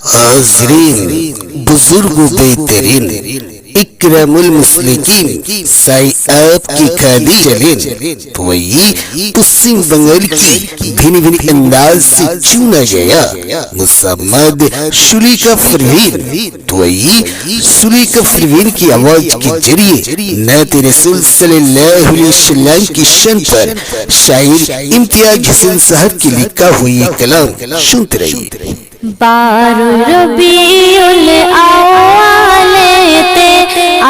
हाज़रीन, बुजुर्ग बेहतरीन इकरामुल मुस्लिकीन साई आपकी खाली चलें तो वही पश्चिम बंगाल की भिन्न भिन्न अंदाज से चुना गया मुसम्मद सुलेखा परवीन। तो वही सुलेखा परवीन की आवाज के जरिए नात रसूल सल्लल्लाहु अलैहि वसल्लम की शान पर शायर इम्तियाज हुसैन साहब की लिखा हुआ ये कलाम सुनते रहिए। 12 রবিউল আওয়ালেতে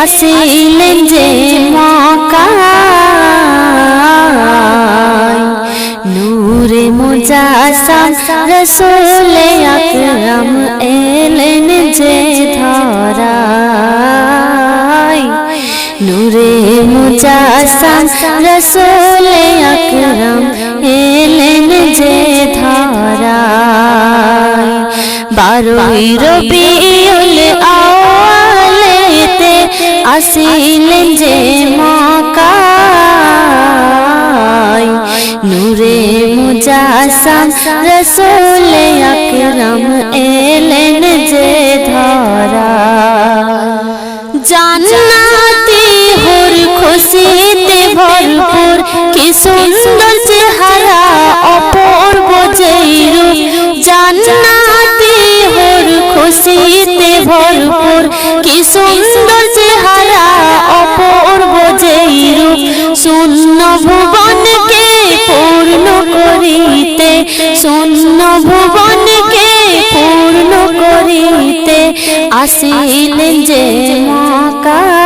আসিলেন যে মক্কায়, নূরে মুজাসসাম রাসূলে আকরাম এলেন যে ধরায়, নূরে মুজাসসাম রাসূলে আকরাম এলেন যে ধরায়। 12 রবিউল আওয়ালেতে আসিলেন যে মক্কায়, নূরে মুজাসসাম রাসূলে আকরাম এলেন যে ধরায়। জান্নাতি হুর খুশিতে ভরপুর, কি সুন্দর চেহারা অপূর্ব যেই রূপ। জান্নাতি হুর খুশিতে ভরপুর, কি সুন্দর চেহারা অপূর্ব যেই রূপ। শূন্য ভুবনকে পূর্ণ করিতে, শূন্য ভুবনকে পূর্ণ করিতে আসিলেন যে মক্কায়,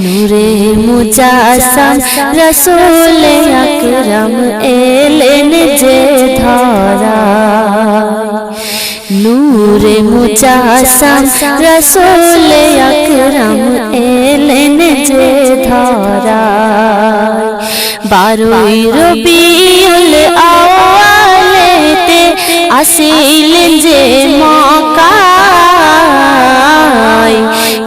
নূরে মুজাসসাম রাসূলে আকরাম এলেন যে ধরায়, নূরে মুজাসসাম রাসূলে আকরাম এলেন যে ধরায়। 12 রবিউল আওয়ালেতে আসিলেন যে মক্কায়,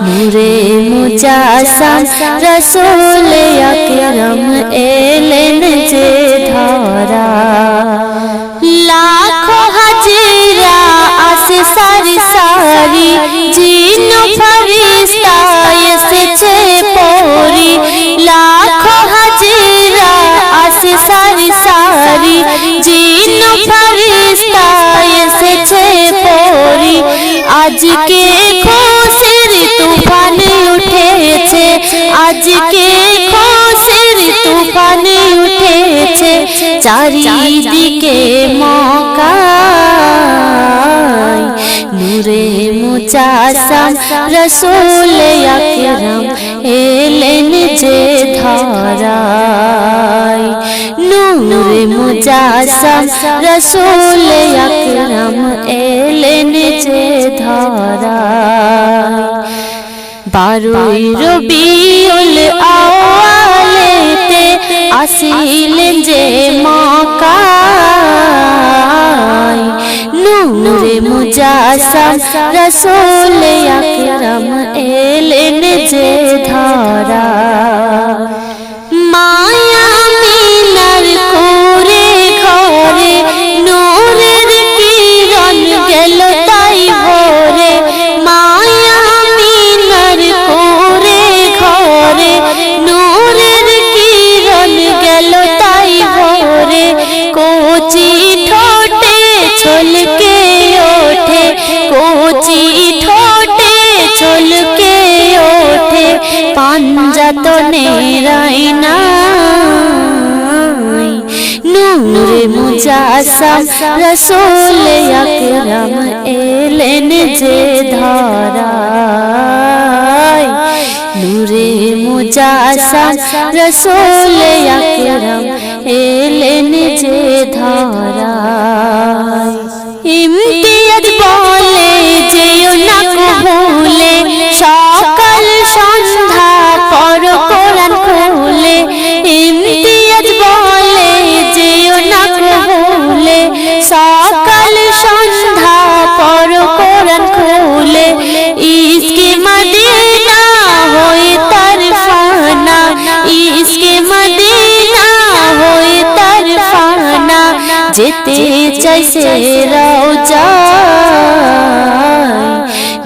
নূরে মুজাসসাম রাসূলে আকরাম এলেন যে ধরায়। লাখো হাজিরা আসে সারি সারি, জিন ফেরেশতা এসেছে পরি। লাখো হাজিরা আসে সারি সারি, জিন ফেরেশতা এসেছে পরি। আজকে খুশির তুফান উঠেছে, আজকে খুশির তুফান উঠেছে চারিদিকে মক্কায়, নূরে মুজাসসাম রাসূলে আকরাম এলেন যে ধরায়, নূরে মুজাসসাম রাসূলে আকরাম এলেন যে ধরায়। 12 রবিউল আওয়ালেতে আসিলেন যে মক্কায়, নূরে মুজাসসাম রাসূলে আকরাম এলেন যে ধরায়। মায়া মিনার করে ঘরে নূরের কিরণ গেল তাই ভরে। মায়া মিনার করে ঘরে নূরের কিরণ গেল তাই ভরে। কচি ঠোঁটে ছলকে ওঠে, কচি ঠোঁটে ছলকে ওঠে পাঞ্জাতনের আয়নায়, নূরে মুজাসসাম রাসূলে আকরাম এলেন যে ধরায়, নূরে মুজাসসাম রাসূলে আকরাম এলেন যে ধরায়। ইমতিয়াজ বলে যেও না ভুলে, সকাল সন্ধ্যা পড়ো কোরআন খুলে। ইমতিয়াজ বলে যেও না ভুলে, সকাল সন্ধ্যা পড়ো কোরআন খুলে। ইশকে মদিনা হয়ে তার ফানা, ইশকে মদিনা হয়ে তার ফানা, যেতে চাইছে রওজা যায়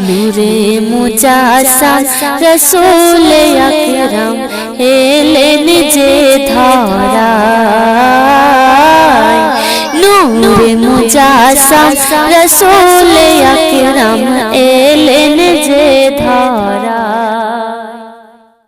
নূরে মুজাসসাম রাসূল আকরাম এলেন যে ধরায় নূরে মুজাসসাম রাসূল আকরাম এলেন যে ধরায়